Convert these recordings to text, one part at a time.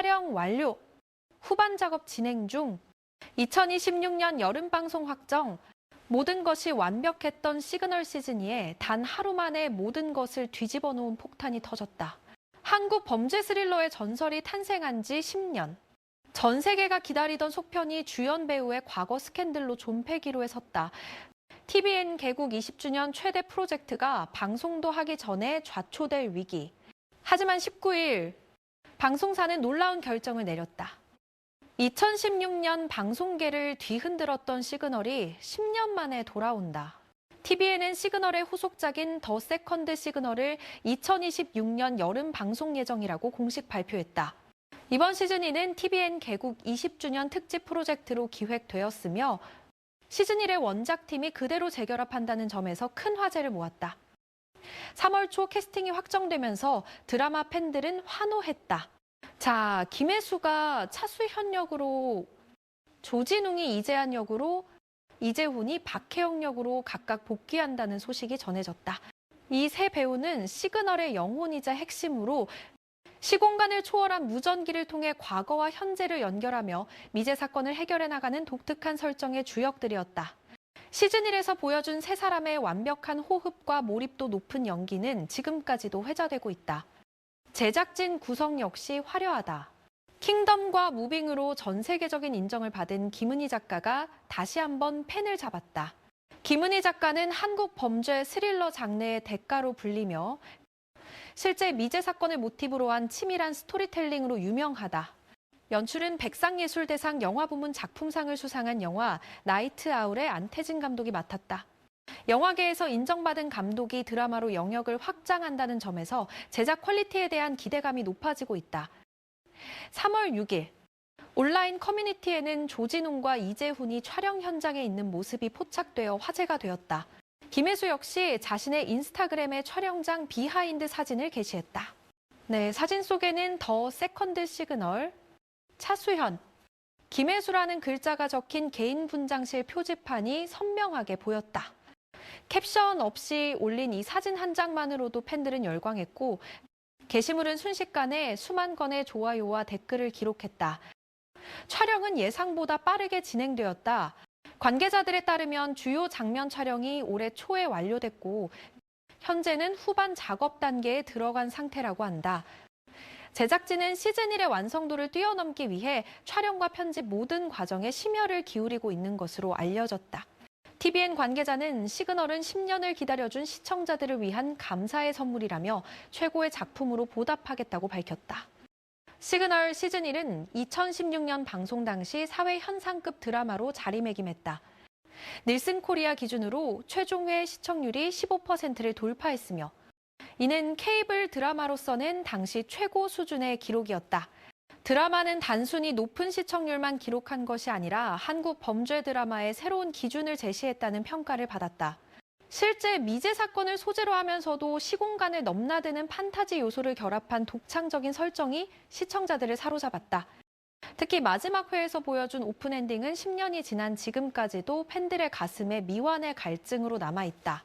촬영 완료. 후반 작업 진행 중. 2026년 여름 방송 확정. 모든 것이 완벽했던 시그널 시즌2에 단 하루 만에 모든 것을 뒤집어 놓은 폭탄이 터졌다. 한국 범죄 스릴러의 전설이 탄생한 지 10년. 전 세계가 기다리던 속편이 주연 배우의 과거 스캔들로 존폐기로에 섰다. TVN 개국 20주년 최대 프로젝트가 방송도 하기 전에 좌초될 위기. 하지만 19일 방송사는 놀라운 결정을 내렸다. 2016년 방송계를 뒤흔들었던 시그널이 10년 만에 돌아온다. TVN은 시그널의 후속작인 더 세컨드 시그널을 2026년 여름 방송 예정이라고 공식 발표했다. 이번 시즌2는 TVN 개국 20주년 특집 프로젝트로 기획되었으며 시즌1의 원작팀이 그대로 재결합한다는 점에서 큰 화제를 모았다. 3월 초 캐스팅이 확정되면서 드라마 팬들은 환호했다. 자, 김혜수가 차수현 역으로, 조진웅이 이재한 역으로, 이재훈이 박혜영 역으로 각각 복귀한다는 소식이 전해졌다. 이 세 배우는 시그널의 영혼이자 핵심으로 시공간을 초월한 무전기를 통해 과거와 현재를 연결하며 미제 사건을 해결해 나가는 독특한 설정의 주역들이었다. 시즌1에서 보여준 세 사람의 완벽한 호흡과 몰입도 높은 연기는 지금까지도 회자되고 있다. 제작진 구성 역시 화려하다. 킹덤과 무빙으로 전 세계적인 인정을 받은 김은희 작가가 다시 한번 펜을 잡았다. 김은희 작가는 한국 범죄 스릴러 장르의 대가로 불리며 실제 미제 사건을 모티브로 한 치밀한 스토리텔링으로 유명하다. 연출은 백상예술대상 영화부문 작품상을 수상한 영화 나이트 아울의 안태진 감독이 맡았다. 영화계에서 인정받은 감독이 드라마로 영역을 확장한다는 점에서 제작 퀄리티에 대한 기대감이 높아지고 있다. 3월 6일, 온라인 커뮤니티에는 조진웅과 이재훈이 촬영 현장에 있는 모습이 포착되어 화제가 되었다. 김혜수 역시 자신의 인스타그램에 촬영장 비하인드 사진을 게시했다. 네, 사진 속에는 더 세컨드 시그널, 차수현, 김혜수라는 글자가 적힌 개인 분장실 표지판이 선명하게 보였다. 캡션 없이 올린 이 사진 한 장만으로도 팬들은 열광했고 게시물은 순식간에 수만 건의 좋아요와 댓글을 기록했다. 촬영은 예상보다 빠르게 진행되었다. 관계자들에 따르면 주요 장면 촬영이 올해 초에 완료됐고 현재는 후반 작업 단계에 들어간 상태라고 한다. 제작진은 시즌1의 완성도를 뛰어넘기 위해 촬영과 편집 모든 과정에 심혈을 기울이고 있는 것으로 알려졌다. TVN 관계자는 시그널은 10년을 기다려준 시청자들을 위한 감사의 선물이라며 최고의 작품으로 보답하겠다고 밝혔다. 시그널 시즌1은 2016년 방송 당시 사회 현상급 드라마로 자리매김했다. 닐슨 코리아 기준으로 최종회 시청률이 15%를 돌파했으며 이는 케이블 드라마로서는 당시 최고 수준의 기록이었다. 드라마는 단순히 높은 시청률만 기록한 것이 아니라 한국 범죄 드라마의 새로운 기준을 제시했다는 평가를 받았다. 실제 미제 사건을 소재로 하면서도 시공간을 넘나드는 판타지 요소를 결합한 독창적인 설정이 시청자들을 사로잡았다. 특히 마지막 회에서 보여준 오픈엔딩은 10년이 지난 지금까지도 팬들의 가슴에 미완의 갈증으로 남아있다.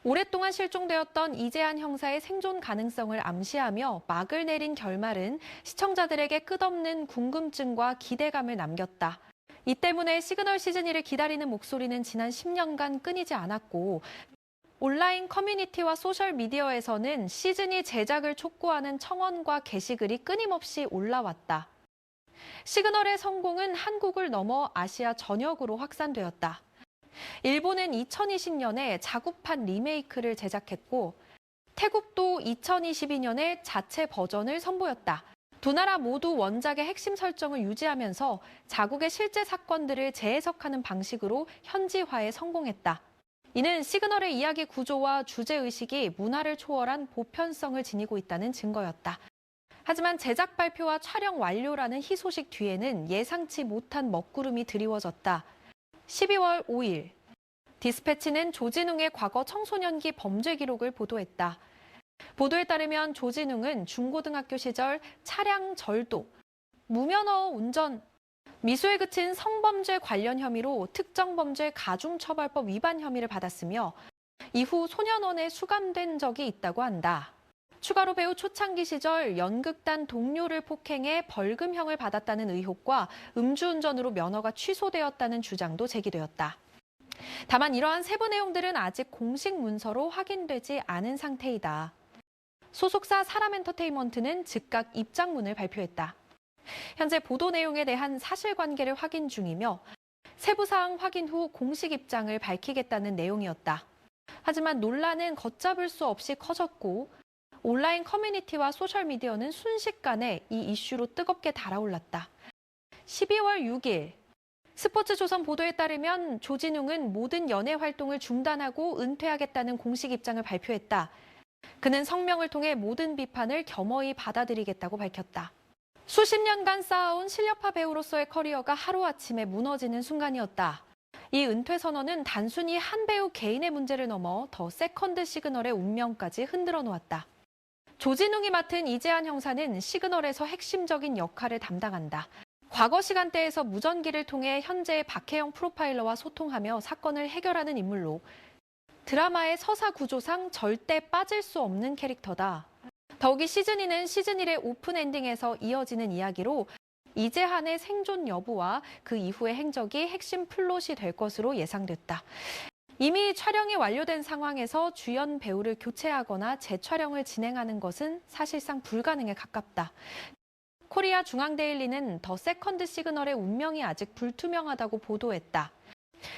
오랫동안 실종되었던 이재한 형사의 생존 가능성을 암시하며 막을 내린 결말은 시청자들에게 끝없는 궁금증과 기대감을 남겼다. 이 때문에 시그널 시즌2를 기다리는 목소리는 지난 10년간 끊이지 않았고 온라인 커뮤니티와 소셜미디어에서는 시즌2 제작을 촉구하는 청원과 게시글이 끊임없이 올라왔다. 시그널의 성공은 한국을 넘어 아시아 전역으로 확산되었다. 일본은 2020년에 자국판 리메이크를 제작했고 태국도 2022년에 자체 버전을 선보였다. 두 나라 모두 원작의 핵심 설정을 유지하면서 자국의 실제 사건들을 재해석하는 방식으로 현지화에 성공했다. 이는 시그널의 이야기 구조와 주제의식이 문화를 초월한 보편성을 지니고 있다는 증거였다. 하지만 제작 발표와 촬영 완료라는 희소식 뒤에는 예상치 못한 먹구름이 드리워졌다. 12월 5일, 디스패치는 조진웅의 과거 청소년기 범죄 기록을 보도했다. 보도에 따르면 조진웅은 중고등학교 시절 차량 절도, 무면허 운전, 미수에 그친 성범죄 관련 혐의로 특정범죄 가중처벌법 위반 혐의를 받았으며 이후 소년원에 수감된 적이 있다고 한다. 추가로 배우 초창기 시절 연극단 동료를 폭행해 벌금형을 받았다는 의혹과 음주운전으로 면허가 취소되었다는 주장도 제기되었다. 다만 이러한 세부 내용들은 아직 공식 문서로 확인되지 않은 상태이다. 소속사 사람엔터테인먼트는 즉각 입장문을 발표했다. 현재 보도 내용에 대한 사실관계를 확인 중이며 세부 사항 확인 후 공식 입장을 밝히겠다는 내용이었다. 하지만 논란은 걷잡을 수 없이 커졌고 온라인 커뮤니티와 소셜미디어는 순식간에 이 이슈로 뜨겁게 달아올랐다. 12월 6일 스포츠조선 보도에 따르면 조진웅은 모든 연예 활동을 중단하고 은퇴하겠다는 공식 입장을 발표했다. 그는 성명을 통해 모든 비판을 겸허히 받아들이겠다고 밝혔다. 수십 년간 쌓아온 실력파 배우로서의 커리어가 하루아침에 무너지는 순간이었다. 이 은퇴 선언은 단순히 한 배우 개인의 문제를 넘어 더 세컨드 시그널의 운명까지 흔들어 놓았다. 조진웅이 맡은 이재한 형사는 시그널에서 핵심적인 역할을 담당한다. 과거 시간대에서 무전기를 통해 현재의 박혜영 프로파일러와 소통하며 사건을 해결하는 인물로 드라마의 서사 구조상 절대 빠질 수 없는 캐릭터다. 더욱이 시즌2는 시즌1의 오픈 엔딩에서 이어지는 이야기로 이재한의 생존 여부와 그 이후의 행적이 핵심 플롯이 될 것으로 예상됐다. 이미 촬영이 완료된 상황에서 주연 배우를 교체하거나 재촬영을 진행하는 것은 사실상 불가능에 가깝다. 코리아 중앙데일리는 더 세컨드 시그널의 운명이 아직 불투명하다고 보도했다.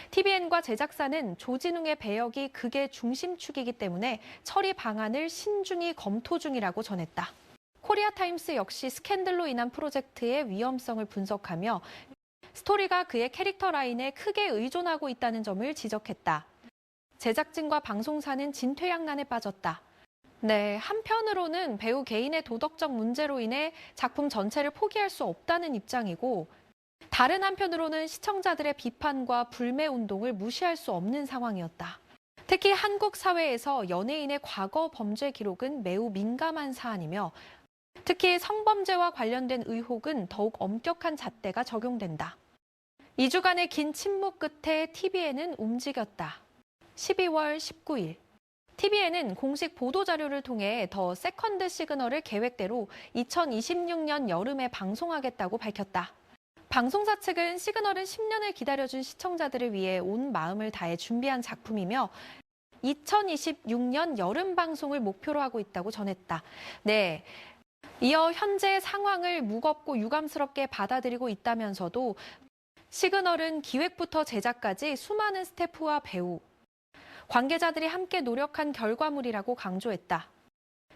TVN과 제작사는 조진웅의 배역이 극의 중심축이기 때문에 처리 방안을 신중히 검토 중이라고 전했다. 코리아타임스 역시 스캔들로 인한 프로젝트의 위험성을 분석하며 스토리가 그의 캐릭터 라인에 크게 의존하고 있다는 점을 지적했다. 제작진과 방송사는 진퇴양난에 빠졌다. 네, 한편으로는 배우 개인의 도덕적 문제로 인해 작품 전체를 포기할 수 없다는 입장이고 다른 한편으로는 시청자들의 비판과 불매 운동을 무시할 수 없는 상황이었다. 특히 한국 사회에서 연예인의 과거 범죄 기록은 매우 민감한 사안이며 특히 성범죄와 관련된 의혹은 더욱 엄격한 잣대가 적용된다. 2주간의 긴 침묵 끝에 TVN은 움직였다. 12월 19일. TVN은 공식 보도자료를 통해 더 세컨드 시그널을 계획대로 2026년 여름에 방송하겠다고 밝혔다. 방송사 측은 시그널은 10년을 기다려준 시청자들을 위해 온 마음을 다해 준비한 작품이며 2026년 여름 방송을 목표로 하고 있다고 전했다. 네. 이어 현재 상황을 무겁고 유감스럽게 받아들이고 있다면서도 시그널은 기획부터 제작까지 수많은 스태프와 배우, 관계자들이 함께 노력한 결과물이라고 강조했다.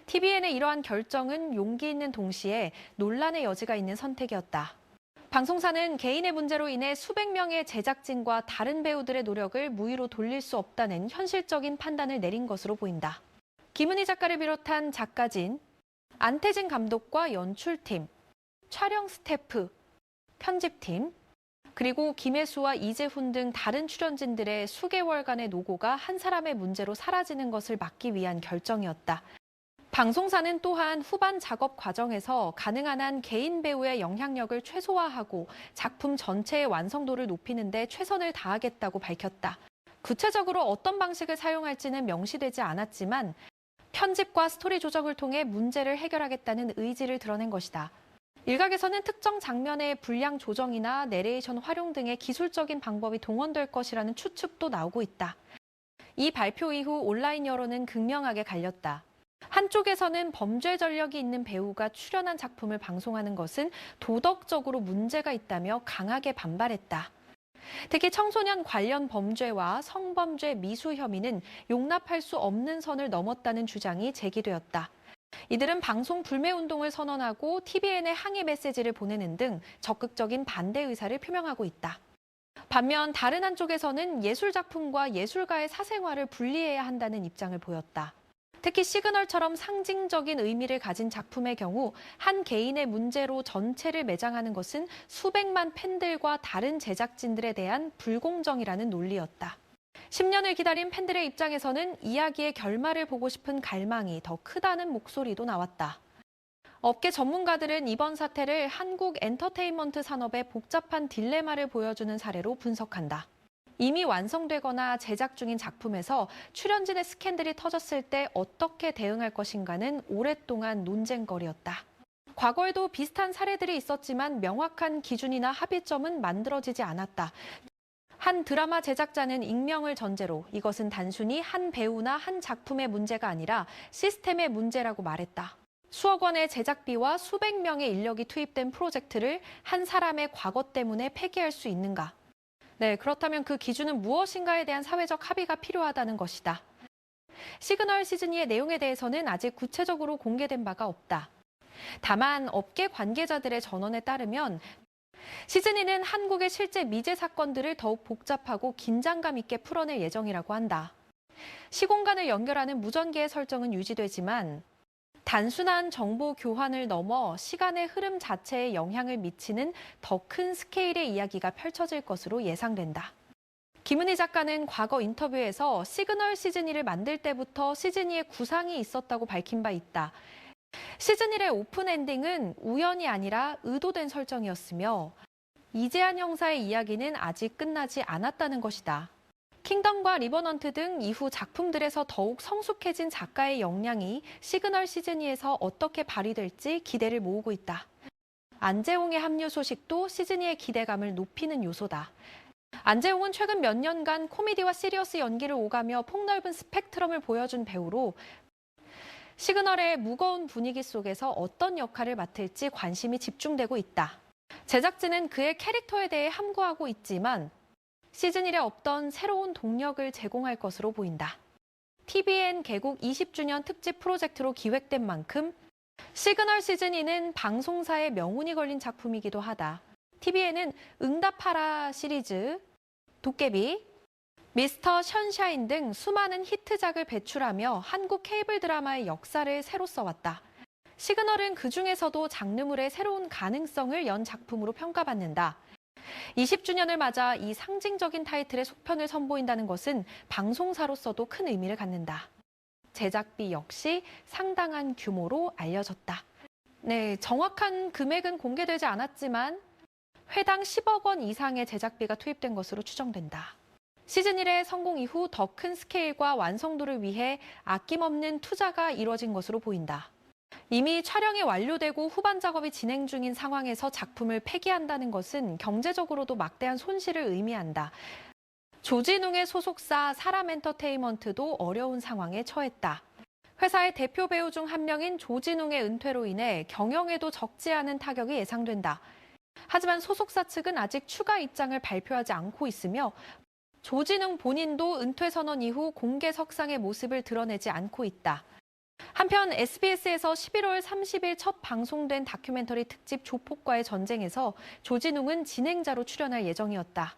TVN의 이러한 결정은 용기 있는 동시에 논란의 여지가 있는 선택이었다. 방송사는 개인의 문제로 인해 수백 명의 제작진과 다른 배우들의 노력을 무위로 돌릴 수 없다는 현실적인 판단을 내린 것으로 보인다. 김은희 작가를 비롯한 작가진, 안태진 감독과 연출팀, 촬영 스태프, 편집팀, 그리고 김혜수와 이재훈 등 다른 출연진들의 수개월간의 노고가 한 사람의 문제로 사라지는 것을 막기 위한 결정이었다. 방송사는 또한 후반 작업 과정에서 가능한 한 개인 배우의 영향력을 최소화하고 작품 전체의 완성도를 높이는 데 최선을 다하겠다고 밝혔다. 구체적으로 어떤 방식을 사용할지는 명시되지 않았지만 편집과 스토리 조정을 통해 문제를 해결하겠다는 의지를 드러낸 것이다. 일각에서는 특정 장면의 분량 조정이나 내레이션 활용 등의 기술적인 방법이 동원될 것이라는 추측도 나오고 있다. 이 발표 이후 온라인 여론은 극명하게 갈렸다. 한쪽에서는 범죄 전력이 있는 배우가 출연한 작품을 방송하는 것은 도덕적으로 문제가 있다며 강하게 반발했다. 특히 청소년 관련 범죄와 성범죄 미수 혐의는 용납할 수 없는 선을 넘었다는 주장이 제기되었다. 이들은 방송 불매 운동을 선언하고 TVN에 항의 메시지를 보내는 등 적극적인 반대 의사를 표명하고 있다. 반면 다른 한쪽에서는 예술 작품과 예술가의 사생활을 분리해야 한다는 입장을 보였다. 특히 시그널처럼 상징적인 의미를 가진 작품의 경우 한 개인의 문제로 전체를 매장하는 것은 수백만 팬들과 다른 제작진들에 대한 불공정이라는 논리였다. 10년을 기다린 팬들의 입장에서는 이야기의 결말을 보고 싶은 갈망이 더 크다는 목소리도 나왔다. 업계 전문가들은 이번 사태를 한국 엔터테인먼트 산업의 복잡한 딜레마를 보여주는 사례로 분석한다. 이미 완성되거나 제작 중인 작품에서 출연진의 스캔들이 터졌을 때 어떻게 대응할 것인가는 오랫동안 논쟁거리였다. 과거에도 비슷한 사례들이 있었지만 명확한 기준이나 합의점은 만들어지지 않았다. 한 드라마 제작자는 익명을 전제로 이것은 단순히 한 배우나 한 작품의 문제가 아니라 시스템의 문제라고 말했다. 수억 원의 제작비와 수백 명의 인력이 투입된 프로젝트를 한 사람의 과거 때문에 폐기할 수 있는가? 네, 그렇다면 그 기준은 무엇인가에 대한 사회적 합의가 필요하다는 것이다. 시그널 시즌2의 내용에 대해서는 아직 구체적으로 공개된 바가 없다. 다만 업계 관계자들의 전언에 따르면 시즌2는 한국의 실제 미제 사건들을 더욱 복잡하고 긴장감 있게 풀어낼 예정이라고 한다. 시공간을 연결하는 무전기의 설정은 유지되지만 단순한 정보 교환을 넘어 시간의 흐름 자체에 영향을 미치는 더 큰 스케일의 이야기가 펼쳐질 것으로 예상된다. 김은희 작가는 과거 인터뷰에서 시그널 시즌1을 만들 때부터 시즌2의 구상이 있었다고 밝힌 바 있다. 시즌1의 오픈 엔딩은 우연이 아니라 의도된 설정이었으며 이재한 형사의 이야기는 아직 끝나지 않았다는 것이다. 킹덤과 리버넌트 등 이후 작품들에서 더욱 성숙해진 작가의 역량이 시그널 시즌2에서 어떻게 발휘될지 기대를 모으고 있다. 안재홍의 합류 소식도 시즌2의 기대감을 높이는 요소다. 안재홍은 최근 몇 년간 코미디와 시리어스 연기를 오가며 폭넓은 스펙트럼을 보여준 배우로 시그널의 무거운 분위기 속에서 어떤 역할을 맡을지 관심이 집중되고 있다. 제작진은 그의 캐릭터에 대해 함구하고 있지만 시즌1에 없던 새로운 동력을 제공할 것으로 보인다. TVN 개국 20주년 특집 프로젝트로 기획된 만큼 시그널 시즌2는 방송사의 명운이 걸린 작품이기도 하다. TVN은 응답하라 시리즈, 도깨비, 미스터 션샤인 등 수많은 히트작을 배출하며 한국 케이블 드라마의 역사를 새로 써왔다. 시그널은 그중에서도 장르물의 새로운 가능성을 연 작품으로 평가받는다. 20주년을 맞아 이 상징적인 타이틀의 속편을 선보인다는 것은 방송사로서도 큰 의미를 갖는다. 제작비 역시 상당한 규모로 알려졌다. 네, 정확한 금액은 공개되지 않았지만 회당 10억 원 이상의 제작비가 투입된 것으로 추정된다. 시즌1의 성공 이후 더 큰 스케일과 완성도를 위해 아낌없는 투자가 이뤄진 것으로 보인다. 이미 촬영이 완료되고 후반 작업이 진행 중인 상황에서 작품을 폐기한다는 것은 경제적으로도 막대한 손실을 의미한다. 조진웅의 소속사 사람엔터테인먼트도 어려운 상황에 처했다. 회사의 대표 배우 중 한 명인 조진웅의 은퇴로 인해 경영에도 적지 않은 타격이 예상된다. 하지만 소속사 측은 아직 추가 입장을 발표하지 않고 있으며 조진웅 본인도 은퇴 선언 이후 공개석상의 모습을 드러내지 않고 있다. 한편 SBS에서 11월 30일 첫 방송된 다큐멘터리 특집 조폭과의 전쟁에서 조진웅은 진행자로 출연할 예정이었다.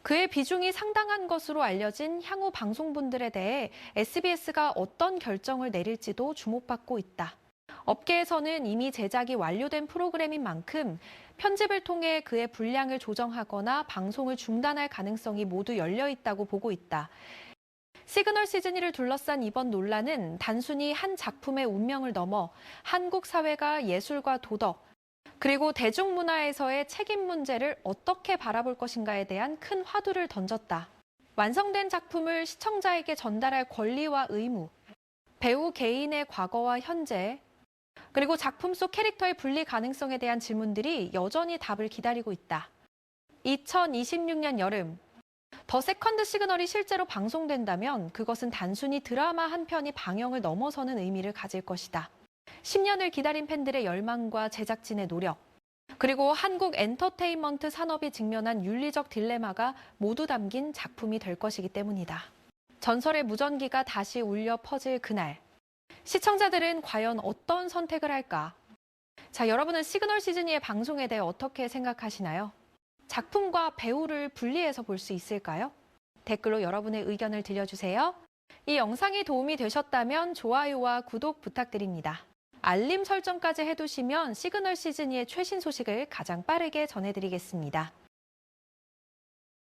그의 비중이 상당한 것으로 알려진 향후 방송분들에 대해 SBS가 어떤 결정을 내릴지도 주목받고 있다. 업계에서는 이미 제작이 완료된 프로그램인 만큼 편집을 통해 그의 분량을 조정하거나 방송을 중단할 가능성이 모두 열려 있다고 보고 있다. 시그널 시즌2를 둘러싼 이번 논란은 단순히 한 작품의 운명을 넘어 한국 사회가 예술과 도덕, 그리고 대중문화에서의 책임 문제를 어떻게 바라볼 것인가에 대한 큰 화두를 던졌다. 완성된 작품을 시청자에게 전달할 권리와 의무, 배우 개인의 과거와 현재, 그리고 작품 속 캐릭터의 분리 가능성에 대한 질문들이 여전히 답을 기다리고 있다. 2026년 여름, 더 세컨드 시그널이 실제로 방송된다면 그것은 단순히 드라마 한 편이 방영을 넘어서는 의미를 가질 것이다. 10년을 기다린 팬들의 열망과 제작진의 노력, 그리고 한국 엔터테인먼트 산업이 직면한 윤리적 딜레마가 모두 담긴 작품이 될 것이기 때문이다. 전설의 무전기가 다시 울려 퍼질 그날, 시청자들은 과연 어떤 선택을 할까? 자, 여러분은 시그널 시즌2의 방송에 대해 어떻게 생각하시나요? 작품과 배우를 분리해서 볼 수 있을까요? 댓글로 여러분의 의견을 들려주세요. 이 영상이 도움이 되셨다면 좋아요와 구독 부탁드립니다. 알림 설정까지 해두시면 시그널 시즌2의 최신 소식을 가장 빠르게 전해드리겠습니다.